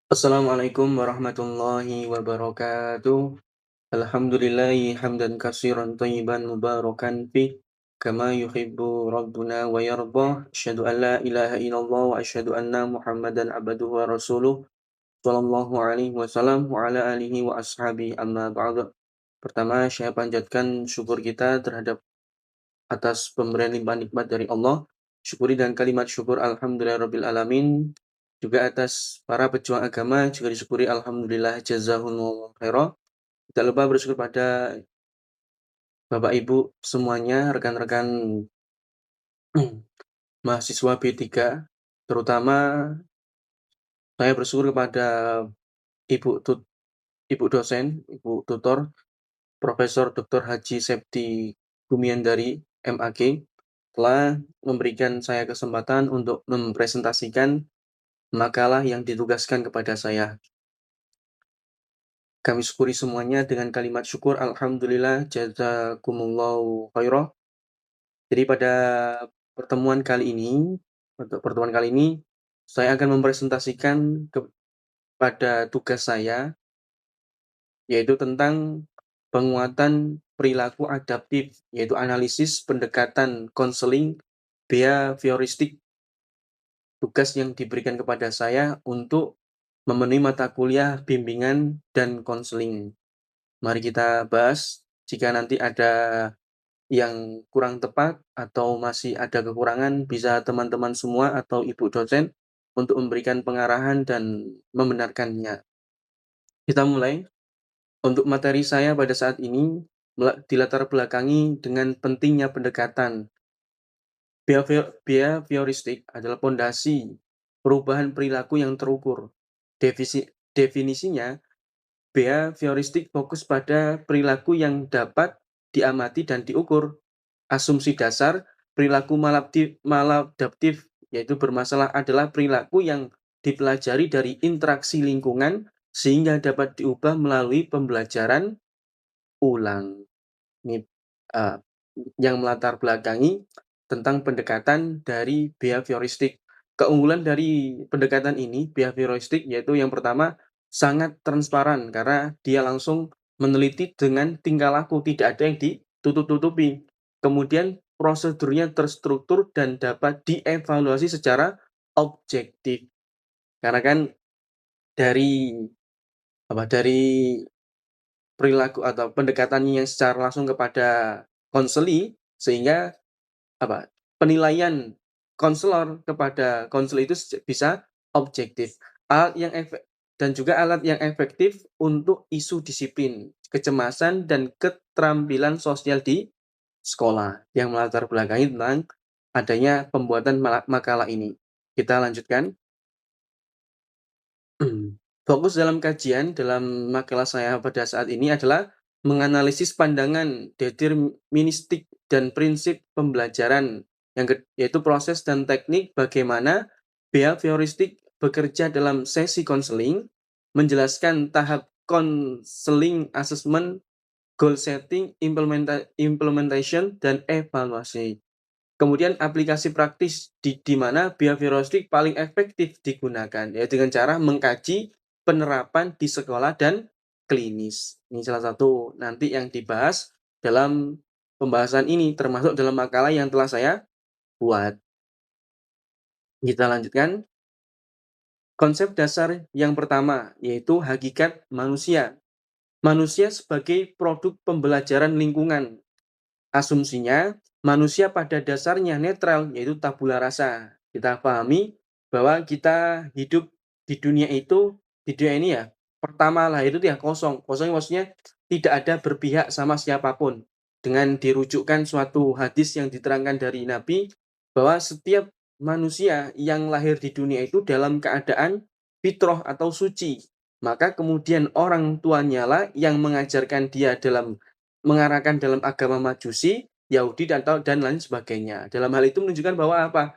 Assalamualaikum warahmatullahi wabarakatuh. Alhamdulillahi hamdan katsiran thayyiban mubarakan fih, kama yuhibbu rabbuna wa yardah. Asyhadu an la ilaha illallah wa asyhadu anna Muhammadan abduhu wa rasuluh. Shallallahu alaihi wasallam wa ala alihi wa ashabihi amma ba'du. Pertama, saya panjatkan syukur kita terhadap atas pemberian limpahan nikmat dari Allah. Syukuri dan kalimat syukur alhamdulillahirabbil alamin. Juga atas para pejuang agama juga disyukuri alhamdulillah jazakumullahu khairan. Tidak lupa bersyukur pada Bapak Ibu semuanya, rekan-rekan mahasiswa B3, terutama saya bersyukur kepada Ibu Ibu dosen, Ibu tutor, Profesor Dr. Haji Septi Gumiandari, MAG, telah memberikan saya kesempatan untuk mempresentasikan makalah yang ditugaskan kepada saya. Kami syukuri semuanya dengan kalimat syukur alhamdulillah jazakumullahu khairan. Jadi pertemuan kali ini, untuk pertemuan kali ini, saya akan mempresentasikan kepada tugas saya, yaitu tentang penguatan perilaku adaptif, yaitu analisis pendekatan konseling behavioristik. Tugas yang diberikan kepada saya untuk memenuhi mata kuliah bimbingan dan konseling. Mari kita bahas. Jika nanti ada yang kurang tepat atau masih ada kekurangan, bisa teman-teman semua atau ibu dosen untuk memberikan pengarahan dan membenarkannya. Kita mulai. Untuk materi saya pada saat ini dilatar belakangi dengan pentingnya pendekatan. Behavioristik adalah pondasi perubahan perilaku yang terukur. Definisinya, behavioristik fokus pada perilaku yang dapat diamati dan diukur. Asumsi dasar perilaku maladaptif, yaitu bermasalah, adalah perilaku yang dipelajari dari interaksi lingkungan sehingga dapat diubah melalui pembelajaran ulang. Ini yang melatar belakangi tentang pendekatan dari behavioristik. Keunggulan dari pendekatan ini, behavioristik, yaitu yang pertama, sangat transparan karena dia langsung meneliti dengan tingkah laku, tidak ada yang ditutup-tutupi. Kemudian prosedurnya terstruktur dan dapat dievaluasi secara objektif. Karena kan dari dari perilaku atau pendekatannya yang secara langsung kepada konseli, sehingga penilaian konselor kepada konsel itu bisa objektif. Alat yang efektif untuk isu disiplin, kecemasan, dan keterampilan sosial di sekolah, yang melatar belakangi tentang adanya pembuatan makalah ini. Kita lanjutkan. Fokus dalam kajian dalam makalah saya pada saat ini adalah menganalisis pandangan deterministik dan prinsip pembelajaran, yaitu proses dan teknik bagaimana behavioristik bekerja dalam sesi konseling, menjelaskan tahap konseling assessment, goal setting, implementation, dan evaluasi. Kemudian aplikasi praktis di mana behavioristik paling efektif digunakan, yaitu dengan cara mengkaji penerapan di sekolah dan klinis. Ini salah satu nanti yang dibahas dalam pembahasan ini, termasuk dalam makalah yang telah saya buat. Kita lanjutkan. Konsep dasar yang pertama, yaitu hakikat manusia. Manusia sebagai produk pembelajaran lingkungan. Asumsinya, manusia pada dasarnya netral, yaitu tabula rasa. Kita pahami bahwa kita hidup di dunia ini ya, pertama lahir itu ya kosong. Kosong maksudnya tidak ada berpihak sama siapapun. Dengan dirujukkan suatu hadis yang diterangkan dari Nabi, bahwa setiap manusia yang lahir di dunia itu dalam keadaan fitrah atau suci. Maka kemudian orang tuanya lah yang mengajarkan dia mengarahkan dalam agama Majusi, Yahudi, dan lain sebagainya. Dalam hal itu menunjukkan bahwa apa?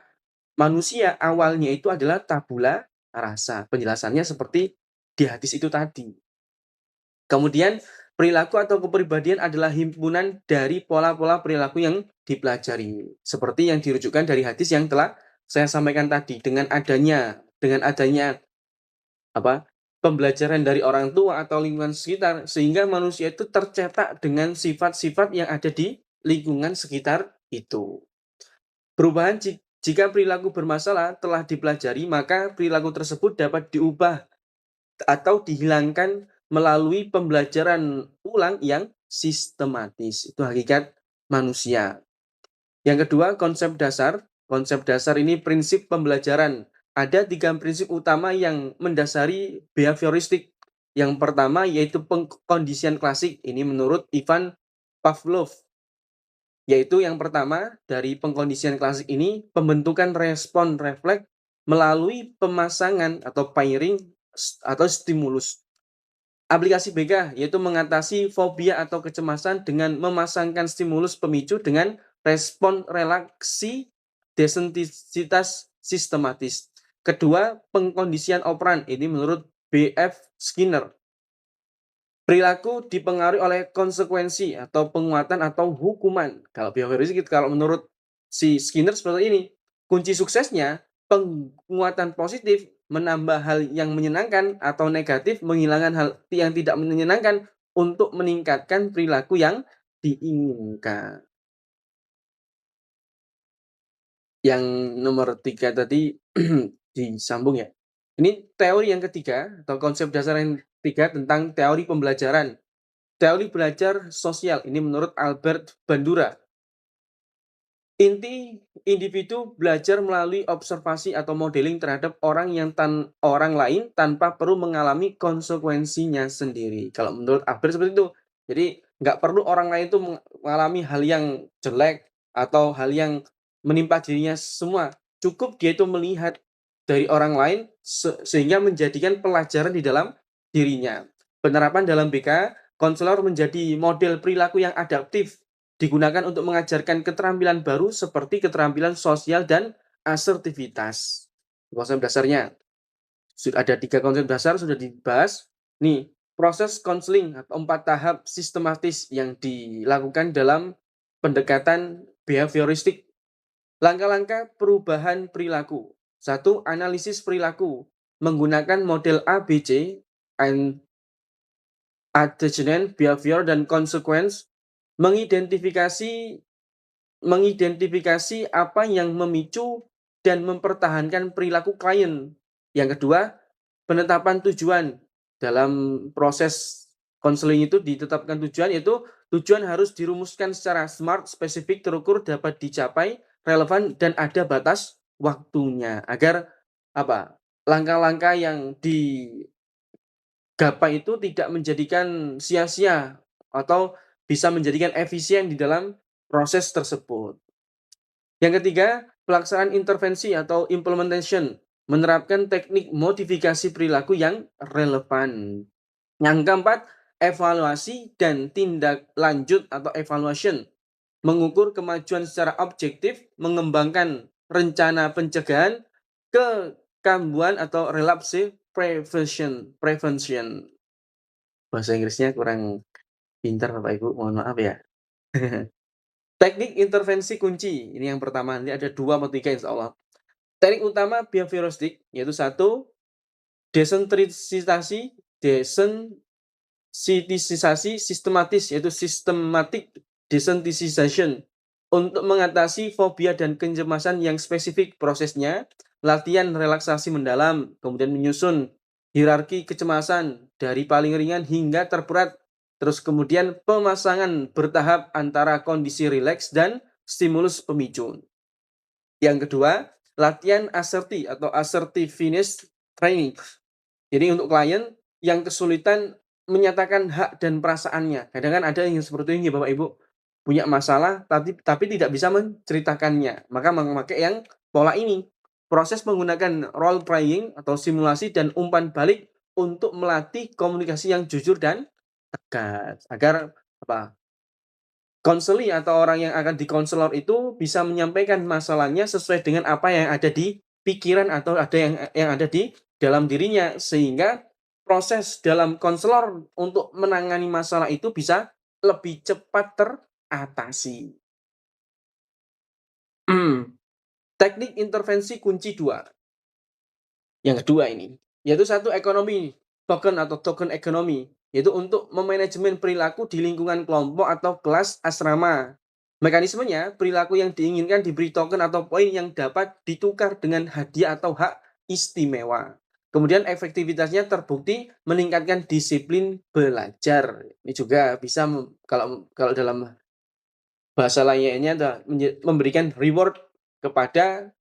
Manusia awalnya itu adalah tabula rasa. Penjelasannya seperti di hadis itu tadi. Kemudian perilaku atau kepribadian adalah himpunan dari pola-pola perilaku yang dipelajari. Seperti yang dirujukkan dari hadis yang telah saya sampaikan tadi, dengan adanya pembelajaran dari orang tua atau lingkungan sekitar, sehingga manusia itu tercetak dengan sifat-sifat yang ada di lingkungan sekitar itu. Perubahan jika perilaku bermasalah telah dipelajari, maka perilaku tersebut dapat diubah atau dihilangkan melalui pembelajaran ulang yang sistematis. Itu hakikat manusia. Yang kedua, konsep dasar. Konsep dasar ini prinsip pembelajaran. Ada 3 prinsip utama yang mendasari behavioristik. Yang pertama yaitu pengkondisian klasik. Ini menurut Ivan Pavlov. Yaitu yang pertama, dari pengkondisian klasik ini, pembentukan respon refleks melalui pemasangan atau pairing atau stimulus. Aplikasi BK yaitu mengatasi fobia atau kecemasan dengan memasangkan stimulus pemicu dengan respon relaksi desensitivitas sistematis. Kedua, pengkondisian operan. Ini menurut B.F. Skinner. Perilaku dipengaruhi oleh konsekuensi atau penguatan atau hukuman. Kalau behavioristik, kalau menurut si Skinner seperti ini, kunci suksesnya penguatan positif menambah hal yang menyenangkan atau negatif menghilangkan hal yang tidak menyenangkan untuk meningkatkan perilaku yang diinginkan. Yang nomor 3 tadi disambung ya. Ini teori yang ketiga atau konsep dasar yang ketiga tentang teori pembelajaran. Teori belajar sosial, ini menurut Albert Bandura. Inti individu belajar melalui observasi atau modeling terhadap orang lain tanpa perlu mengalami konsekuensinya sendiri. Kalau menurut Albert seperti itu. Jadi nggak perlu orang lain itu mengalami hal yang jelek atau hal yang menimpa dirinya semua. Cukup dia itu melihat dari orang lain sehingga menjadikan pelajaran di dalam dirinya. Penerapan dalam BK, konselor menjadi model perilaku yang adaptif digunakan untuk mengajarkan keterampilan baru seperti keterampilan sosial dan asertivitas. Konsep dasarnya, ada 3 konsep dasar sudah dibahas. Nih, proses konseling atau 4 tahap sistematis yang dilakukan dalam pendekatan behavioristik. Langkah-langkah perubahan perilaku. 1. Analisis perilaku. Menggunakan model ABC, antecedent, behavior, dan consequence, mengidentifikasi mengidentifikasi apa yang memicu dan mempertahankan perilaku klien. Yang kedua, penetapan tujuan. Dalam proses konseling itu ditetapkan tujuan, yaitu tujuan harus dirumuskan secara smart, spesifik, terukur, dapat dicapai, relevan, dan ada batas waktunya. Agar apa? Langkah-langkah yang digapai itu tidak menjadikan sia-sia atau bisa menjadikan efisien di dalam proses tersebut. Yang ketiga, pelaksanaan intervensi atau implementation, menerapkan teknik modifikasi perilaku yang relevan. Yang keempat, evaluasi dan tindak lanjut atau evaluation, mengukur kemajuan secara objektif, mengembangkan rencana pencegahan, kekambuhan atau relapse prevention. Bahasa Inggrisnya kurang pintar Bapak Ibu, mohon maaf ya. Teknik intervensi kunci, ini yang pertama, nanti ada 2 atau 3 insyaallah. Teknik utama behavioristik yaitu 1, desensitisasi sistematis, yaitu systematic desensitization. Untuk mengatasi fobia dan kecemasan yang spesifik prosesnya, latihan relaksasi mendalam, kemudian menyusun hierarki kecemasan dari paling ringan hingga terberat. Terus kemudian pemasangan bertahap antara kondisi rileks dan stimulus pemicu. Yang kedua, latihan assertiveness training. Jadi untuk klien yang kesulitan menyatakan hak dan perasaannya. Kadang kan ada yang seperti ini Bapak Ibu, punya masalah tapi tidak bisa menceritakannya. Maka memakai yang pola ini. Proses menggunakan role playing atau simulasi dan umpan balik untuk melatih komunikasi yang jujur dan tegas. Agar apa? Konseli atau orang yang akan dikonselor itu bisa menyampaikan masalahnya sesuai dengan apa yang ada di pikiran atau ada yang ada di dalam dirinya, sehingga proses dalam konselor untuk menangani masalah itu bisa lebih cepat teratasi. Teknik intervensi kunci 2, yang kedua ini, yaitu 1, ekonomi. token atau token ekonomi, yaitu untuk memanajemen perilaku di lingkungan kelompok atau kelas asrama. Mekanismenya, perilaku yang diinginkan diberi token atau poin yang dapat ditukar dengan hadiah atau hak istimewa. Kemudian efektivitasnya terbukti meningkatkan disiplin belajar. Ini juga bisa kalau kalau dalam bahasa lainnya adalah memberikan reward kepada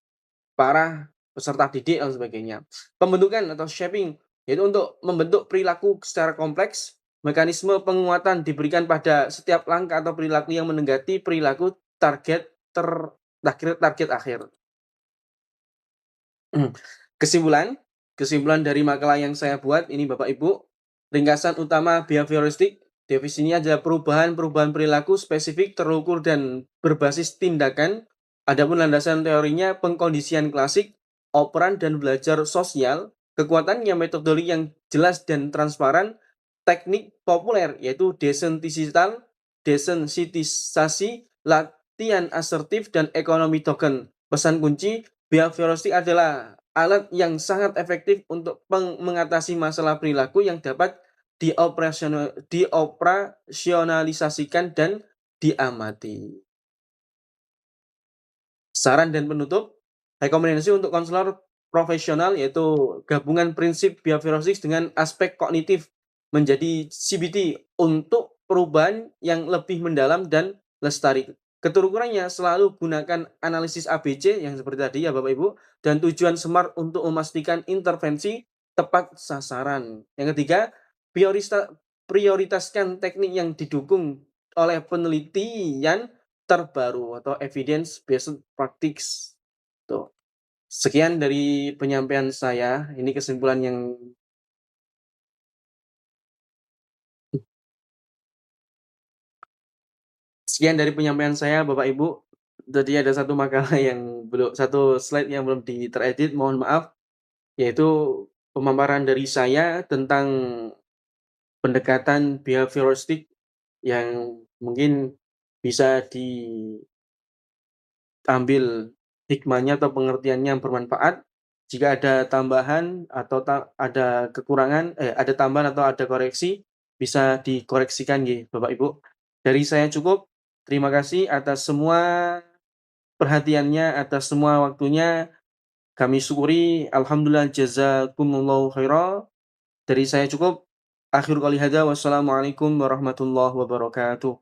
para peserta didik dan sebagainya. Pembentukan atau shaping, yaitu untuk membentuk perilaku secara kompleks, mekanisme penguatan diberikan pada setiap langkah atau perilaku yang mendekati perilaku target akhir. Kesimpulan, kesimpulan dari makalah yang saya buat ini Bapak Ibu, ringkasan utama behavioristik, definisinya adalah perubahan-perubahan perilaku spesifik, terukur, dan berbasis tindakan. Adapun landasan teorinya pengkondisian klasik, operan dan belajar sosial, kekuatannya metodologi yang jelas dan transparan, teknik populer yaitu desensitisasi, latihan asertif, dan ekonomi token. Pesan kunci, behavioristik adalah alat yang sangat efektif untuk mengatasi masalah perilaku yang dapat dioperasionalisasikan dan diamati. Saran dan penutup, rekomendasi untuk konselor profesional yaitu gabungan prinsip behavioristik dengan aspek kognitif menjadi CBT untuk perubahan yang lebih mendalam dan lestari. Keterukurannya selalu gunakan analisis ABC yang seperti tadi ya Bapak Ibu, dan tujuan SMART untuk memastikan intervensi tepat sasaran. Yang ketiga, prioritaskan teknik yang didukung oleh penelitian terbaru atau evidence based practice. Tuh. Sekian dari penyampaian saya, ini kesimpulan yang sekian dari penyampaian saya Bapak Ibu. Tadi ada satu makalah yang belum satu slide yang belum teredit, mohon maaf, yaitu pemaparan dari saya tentang pendekatan behavioristik yang mungkin bisa diambil hikmahnya atau pengertiannya yang bermanfaat. Jika ada tambahan atau ada kekurangan, ada tambahan atau ada koreksi, bisa dikoreksikan nggih, Bapak Ibu. Dari saya cukup. Terima kasih atas semua perhatiannya, atas semua waktunya. Kami syukuri, alhamdulillah jazakumullahu khaira. Dari saya cukup. Akhirul qouli hadza, wassalamualaikum warahmatullahi wabarakatuh.